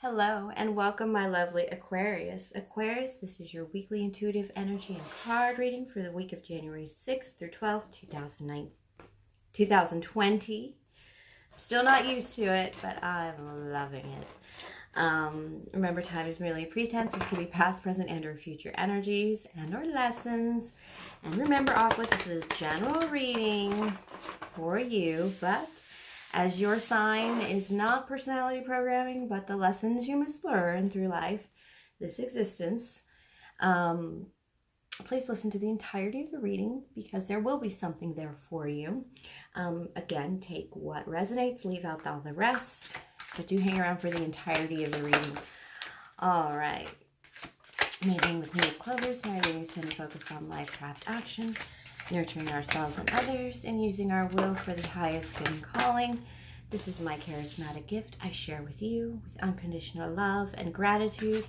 Hello and welcome, my lovely Aquarius. Aquarius, this is your weekly intuitive energy and card reading for the week of January 6th through 12th, 2020. I'm still not used to it, but I'm loving it. Remember, time is merely a pretense. This could be past, present, and or future energies and or lessons. And remember, Aqua, this is a general reading for you, but as your sign is not personality programming, but the lessons you must learn through life, this existence, please listen to the entirety of the reading because there will be something there for you. Again, take what resonates, leave out all the rest, but do hang around for the entirety of the reading. All right. Me being the Queen of Clovers, my readings tend to focus on life, craft, action, nurturing ourselves and others, and using our will for the highest good and calling. This is my charismatic gift I share with you with unconditional love and gratitude.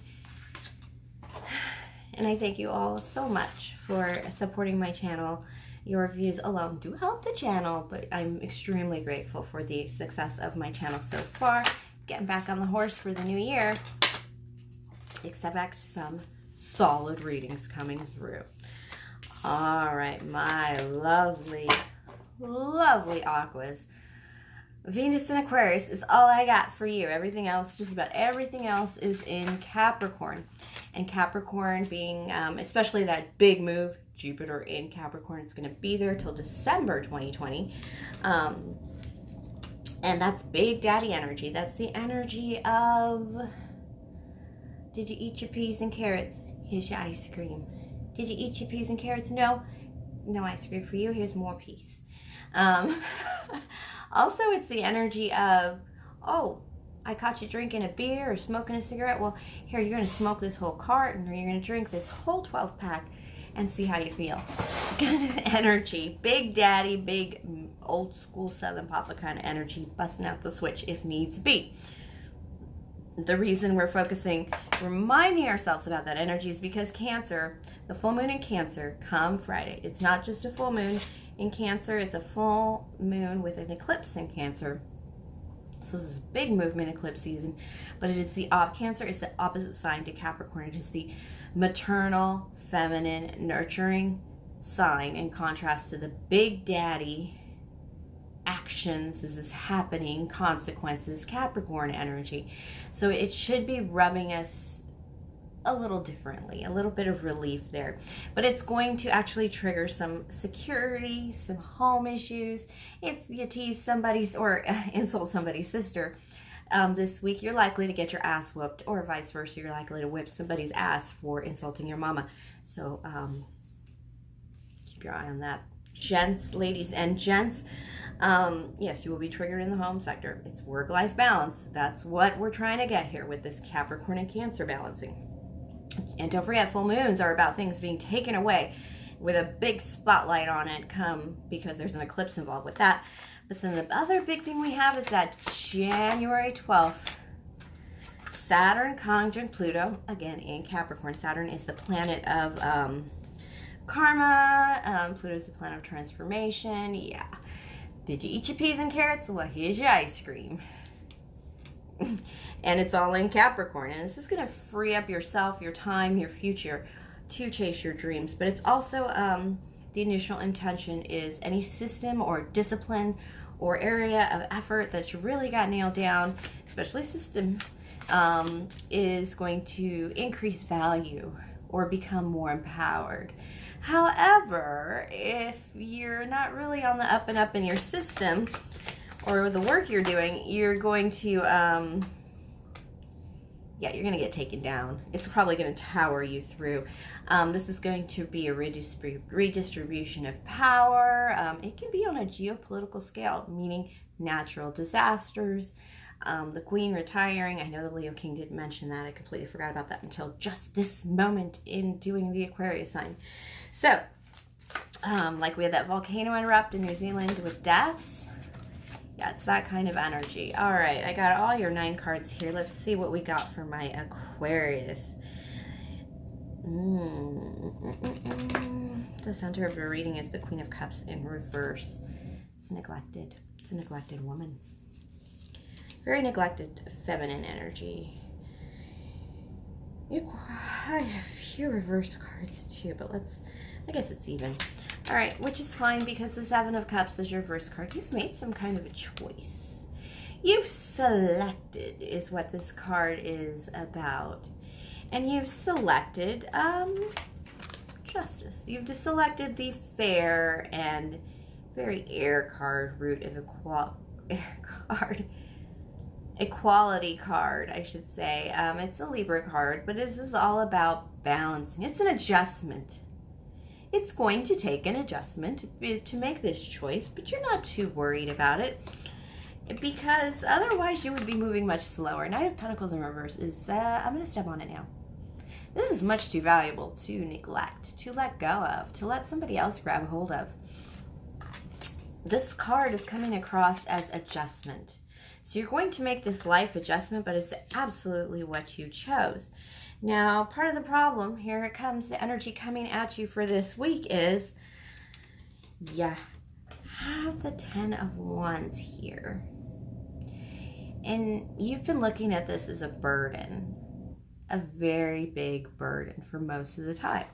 And I thank you all so much for supporting my channel. Your views alone do help the channel, but I'm extremely grateful for the success of my channel so far. Getting back on the horse for the new year. Expect some solid readings coming through. All right, my lovely, lovely Aquas. Venus in Aquarius is all I got for you. Everything else, just about everything else, is in Capricorn. And Capricorn being, especially that big move, Jupiter in Capricorn, it's going to be there till December 2020. And that's big daddy energy. That's the energy of, did you eat your peas and carrots? Here's your ice cream. Did you eat your peas and carrots? No ice cream for you. Here's more peas. Also, it's the energy of, oh, I caught you drinking a beer or smoking a cigarette. Well, here, you're going to smoke this whole carton or you're going to drink this whole 12-pack and see how you feel. Kind of energy. Big daddy, big old school Southern Papa kind of energy, busting out the switch if needs be. The reason we're focusing, reminding ourselves about that energy is because Cancer, the full moon in Cancer, come Friday. It's not just a full moon in Cancer, it's a full moon with an eclipse in Cancer. So this is a big movement eclipse season, but it is Cancer is the opposite sign to Capricorn. It is the maternal, feminine, nurturing sign in contrast to the big daddy actions, this is happening, consequences, Capricorn energy. So it should be rubbing us a little differently, a little bit of relief there. But it's going to actually trigger some security, some home issues. If you tease somebody's or insult somebody's sister this week, you're likely to get your ass whooped, or vice versa, you're likely to whip somebody's ass for insulting your mama. So keep your eye on that. Gents, ladies and gents, yes, you will be triggered in the home sector. It's work-life balance. That's what we're trying to get here with this Capricorn and Cancer balancing. And don't forget, full moons are about things being taken away with a big spotlight on it, because there's an eclipse involved with that. But then the other big thing we have is that January 12th, Saturn conjunct Pluto, again in Capricorn. Saturn is the planet of karma. Pluto is the planet of transformation. Yeah. Did you eat your peas and carrots? Well, here's your ice cream. And it's all in Capricorn. And this is going to free up yourself, your time, your future to chase your dreams. But it's also, the initial intention is any system or discipline or area of effort that you really got nailed down, especially system, is going to increase value or become more empowered. However, if you're not really on the up and up in your system or the work you're doing, you're going to, you're going to get taken down. It's probably going to tower you through. This is going to be a redistribution of power. It can be on a geopolitical scale, meaning natural disasters, the Queen retiring. I know the Leo King didn't mention that. I completely forgot about that until just this moment in doing the Aquarius sign. So, like we had that volcano erupt in New Zealand with deaths. Yeah, it's that kind of energy. All right, I got all your 9 cards here. Let's see what we got for my Aquarius. The center of your reading is the Queen of Cups in reverse. It's neglected. It's a neglected woman. Very neglected feminine energy. You quite a few reverse cards too, but I guess it's even. All right, which is fine because the Seven of Cups is your reverse card. You've made some kind of a choice. You've selected is what this card is about. And you've selected justice. You've just selected the fair and very air card root of equality card, I should say. It's a Libra card, but this is all about balancing. It's an adjustment. It's going to take an adjustment to make this choice, but you're not too worried about it because otherwise you would be moving much slower. Knight of Pentacles in reverse is, I'm going to step on it now. This is much too valuable to neglect, to let go of, to let somebody else grab hold of. This card is coming across as adjustment. So you're going to make this life adjustment, but it's absolutely what you chose. Now, part of the problem, here it comes, the energy coming at you for this week is, you have the Ten of Wands here. And you've been looking at this as a burden, a very big burden for most of the time.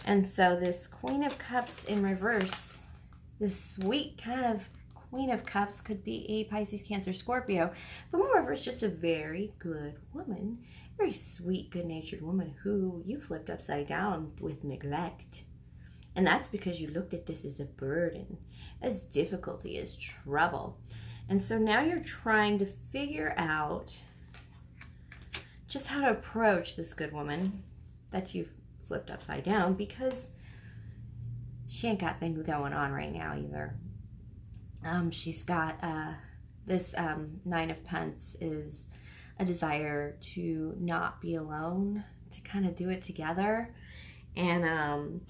And so this Queen of Cups in reverse, this sweet kind of Queen of Cups could be a Pisces, Cancer, Scorpio, but moreover, it's just a very good woman, very sweet, good-natured woman who you flipped upside down with neglect. And that's because you looked at this as a burden, as difficulty, as trouble. And so now you're trying to figure out just how to approach this good woman that you've flipped upside down, because she ain't got things going on right now either. She's got this Nine of Pentacles is a desire to not be alone, to kind of do it together. And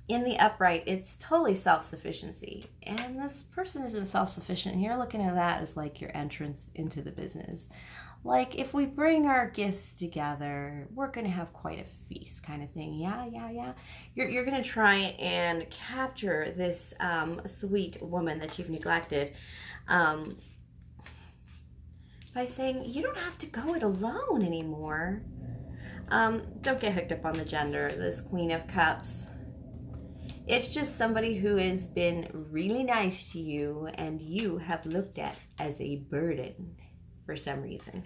in the upright, it's totally self-sufficiency. And this person isn't self-sufficient. And you're looking at that as like your entrance into the business. Like, if we bring our gifts together, we're going to have quite a feast kind of thing. Yeah. You're going to try and capture this sweet woman that you've neglected by saying, you don't have to go it alone anymore. Don't get hooked up on the gender, this Queen of Cups. It's just somebody who has been really nice to you and you have looked at as a burden for some reason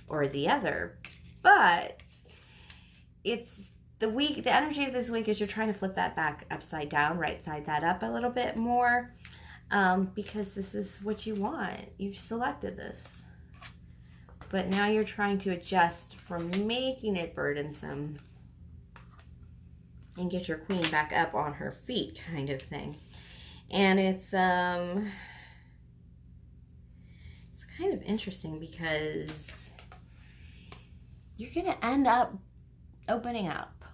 or the other. But it's the energy of this week is you're trying to flip that back upside down, right side that up a little bit more, because this is what you want. You've selected this. But now you're trying to adjust from making it burdensome and get your queen back up on her feet kind of thing. And it's kind of interesting because you're going to end up opening up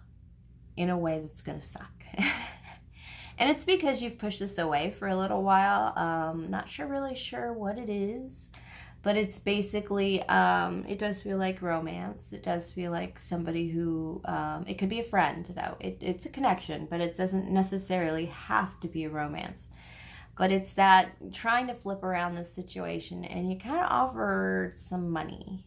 in a way that's going to suck. And it's because you've pushed this away for a little while. Not really sure what it is, but it's basically, it does feel like romance. It does feel like somebody who, it could be a friend though. It's a connection, but it doesn't necessarily have to be a romance. But it's that trying to flip around this situation, and you kind of offered some money.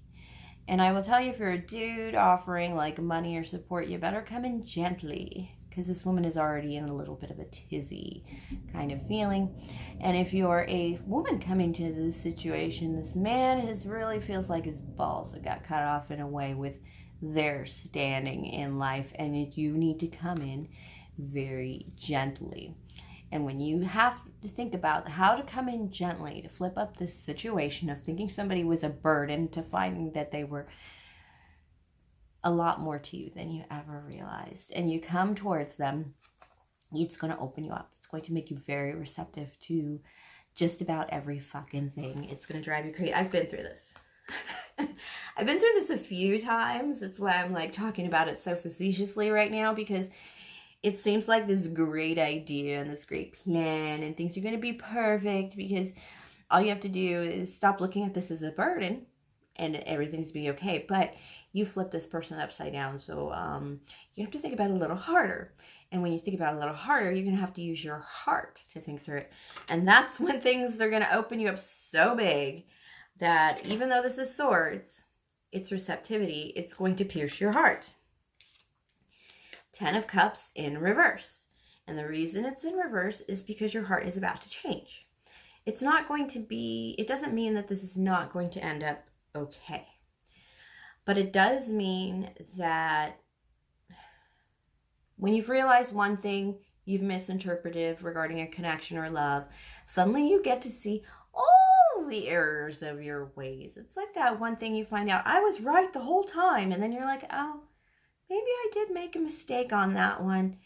And I will tell you, if you're a dude offering like money or support, you better come in gently, because this woman is already in a little bit of a tizzy kind of feeling. And if you're a woman coming to this situation, this man really feels like his balls have got cut off in a way with their standing in life, and you need to come in very gently. And when you have to think about how to come in gently to flip up this situation of thinking somebody was a burden to finding that they were a lot more to you than you ever realized, and you come towards them, it's going to open you up. It's going to make you very receptive to just about every fucking thing. It's going to drive you crazy. I've been through this. I've been through this a few times. That's why I'm like talking about it so facetiously right now, because it seems like this great idea and this great plan and things are going to be perfect, because all you have to do is stop looking at this as a burden and everything's be okay. But you flip this person upside down, so you have to think about it a little harder. And when you think about it a little harder, you're going to have to use your heart to think through it. And that's when things are going to open you up so big that even though this is swords, its receptivity, it's going to pierce your heart. 10 of Cups in reverse. And the reason it's in reverse is because your heart is about to change. It's not going to be, it doesn't mean that this is not going to end up okay. But it does mean that when you've realized one thing you've misinterpreted regarding a connection or love, suddenly you get to see all the errors of your ways. It's like that one thing you find out, I was right the whole time. And then you're like, oh, maybe I did make a mistake on that one.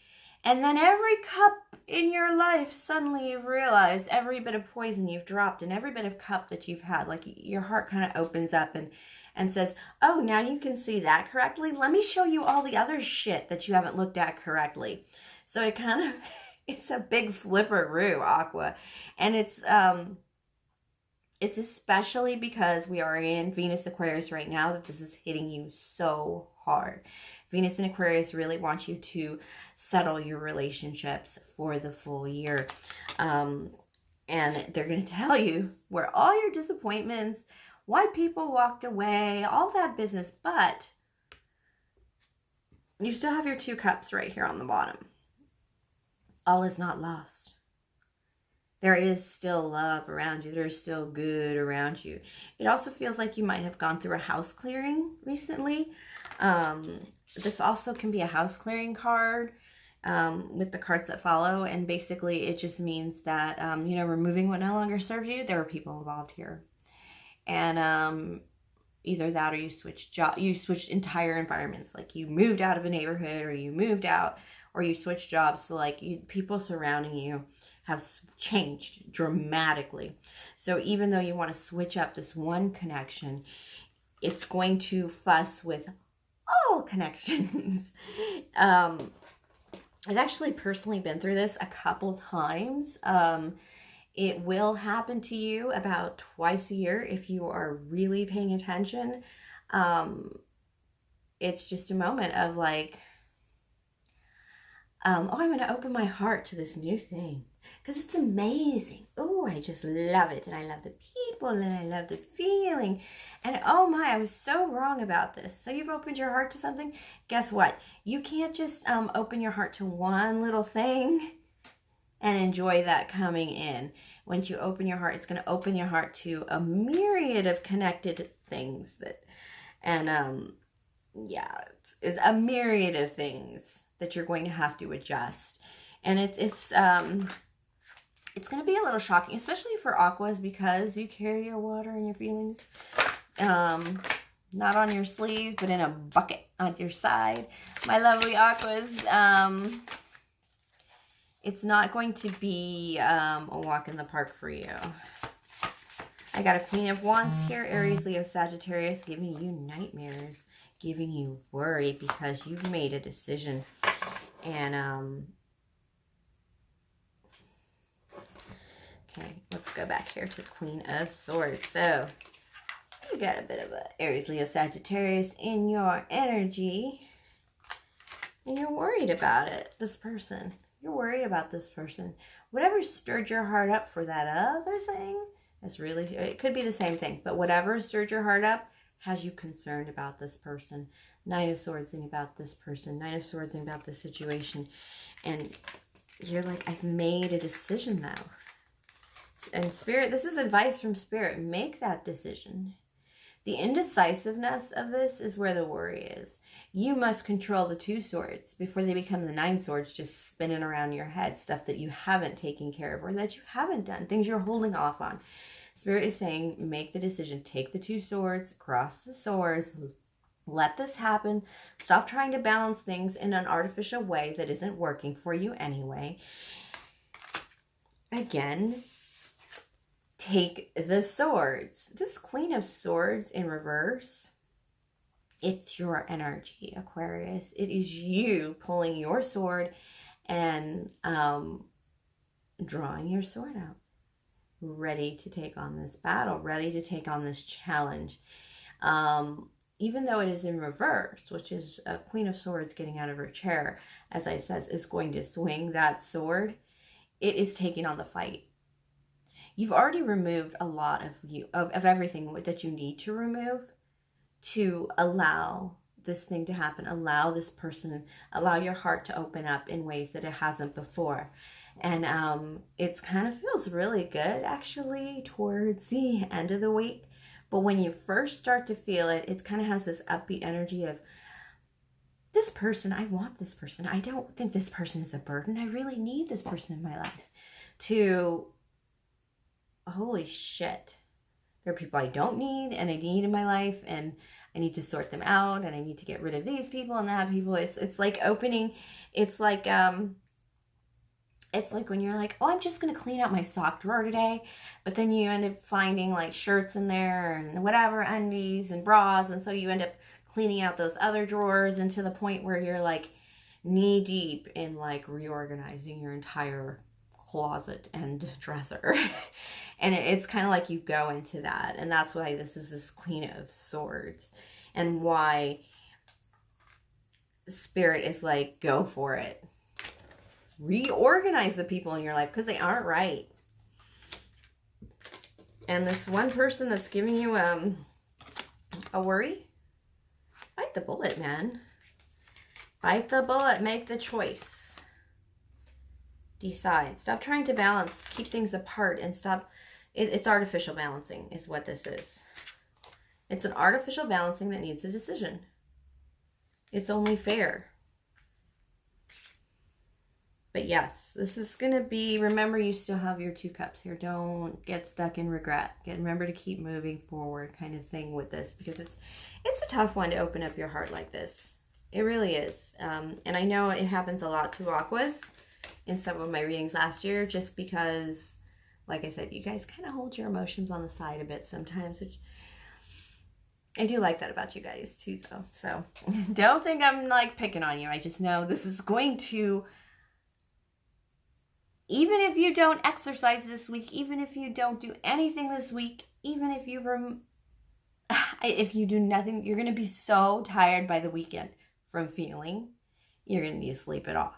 And then every cup in your life, suddenly you've realized every bit of poison you've dropped and every bit of cup that you've had, like your heart kind of opens up and says, oh, now you can see that correctly. Let me show you all the other shit that you haven't looked at correctly. So it kind of, it's a big flipperoo, Aqua. And it's especially because we are in Venus Aquarius right now that this is hitting you so hard. Venus in Aquarius really wants you to settle your relationships for the full year. And they're going to tell you where all your disappointments, why people walked away, all that business. But you still have your 2 cups right here on the bottom. All is not lost. There is still love around you. There's still good around you. It also feels like you might have gone through a house clearing recently. This also can be a house clearing card with the cards that follow. And basically it just means that, removing what no longer serves you. There were people involved here. And either that or you switched entire environments. Like you moved out of a neighborhood or you moved out or you switched jobs. So like people surrounding you have changed dramatically. So even though you want to switch up this one connection, it's going to fuss with all connections. I've actually personally been through this a couple times. It will happen to you about twice a year if you are really paying attention. It's just a moment of like, I'm going to open my heart to this new thing because it's amazing. Oh, I just love it. And I love the people and I love the feeling. And oh my, I was so wrong about this. So you've opened your heart to something. Guess what? You can't just open your heart to one little thing and enjoy that coming in. Once you open your heart, it's going to open your heart to a myriad of connected things it's a myriad of things that you're going to have to adjust. And it's going to be a little shocking, especially for Aquas, because you carry your water and your feelings not on your sleeve, but in a bucket on your side. My lovely Aquas, it's not going to be a walk in the park for you. I got a Queen of Wands here, Aries, Leo, Sagittarius, giving you nightmares, giving you worry because you've made a decision. And, okay, let's go back here to Queen of Swords. So, you got a bit of a Aries, Leo, Sagittarius in your energy. And you're worried about it, this person. You're worried about this person. Whatever stirred your heart up for that other thing, it could be the same thing, but whatever stirred your heart up has you concerned about this person. Knight of Swords about this person. Knight of Swords about this situation. And you're like, I've made a decision now. And Spirit, this is advice from Spirit. Make that decision. The indecisiveness of this is where the worry is. You must control the 2 swords before they become the 9 swords just spinning around your head. Stuff that you haven't taken care of or that you haven't done. Things you're holding off on. Spirit is saying, make the decision. Take the 2 swords, cross the swords. Let this happen. Stop trying to balance things in an artificial way that isn't working for you anyway. Again, take the swords. This Queen of Swords in reverse, it's your energy, Aquarius. It is you pulling your sword and drawing your sword out. Ready to take on this battle, ready to take on this challenge. Even though it is in reverse, which is a Queen of Swords getting out of her chair, as I said, is going to swing that sword, it is taking on the fight. You've already removed a lot of everything that you need to remove. to allow this thing to happen, allow this person, allow your heart to open up in ways that it hasn't before. And it's kind of feels really good actually towards the end of the week. But when you first start to feel it, it kind of has this upbeat energy of, this person, I want this person. I don't think this person is a burden. I really need this person in my life. To, holy shit, there are people I don't need and I need in my life, and I need to sort them out, and I need to get rid of these people and that people. It's like opening, it's like when you're like, oh, I'm just going to clean out my sock drawer today. But then you end up finding like shirts in there and whatever, undies and bras. And so you end up cleaning out those other drawers, and to the point where you're like knee deep in like reorganizing your entire closet and dresser. And it's kind of like you go into that. And that's why this is this Queen of Swords, and why Spirit is like, go for it. Reorganize the people in your life because they aren't right. And this one person that's giving you a worry, bite the bullet, man. Bite the bullet. Make the choice. Decide. Stop trying to balance. Keep things apart and stop. It's artificial balancing is what this is. It's an artificial balancing that needs a decision. It's only fair. But yes, this is going to be, remember, you still have your 2 cups here. Don't get stuck in regret. Remember to keep moving forward kind of thing with this, because it's a tough one to open up your heart like this. It really is. And I know it happens a lot to Aquas in some of my readings last year, just because, like I said, you guys kind of hold your emotions on the side a bit sometimes, which I do like that about you guys too, though. So don't think I'm like picking on you. I just know this is going to, even if you don't exercise this week, even if you don't do anything this week, even if you do nothing, you're going to be so tired by the weekend from feeling. You're going to need to sleep it off.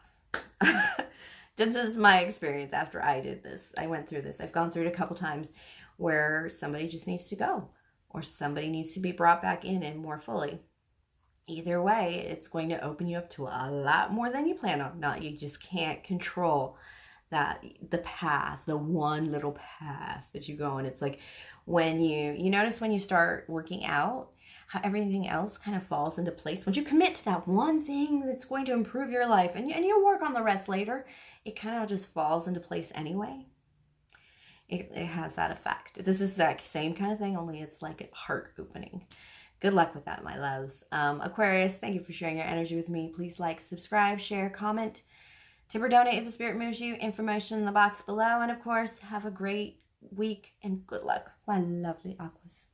This is my experience after I did this. I went through this. I've gone through it a couple times where somebody just needs to go, or somebody needs to be brought back in and more fully. Either way, it's going to open you up to a lot more than you plan on. Not, you just can't control that, the path, the one little path that you go on. It's like when you notice when you start working out, how everything else kind of falls into place. Once you commit to that one thing that's going to improve your life, and you'll work on the rest later, it kind of just falls into place anyway. It has that effect. This is that same kind of thing, only it's like a heart opening. Good luck with that, my loves. Aquarius, thank you for sharing your energy with me. Please like, subscribe, share, comment. Tip or donate if the spirit moves you. Information in the box below. And of course, have a great week and good luck, my lovely Aquas.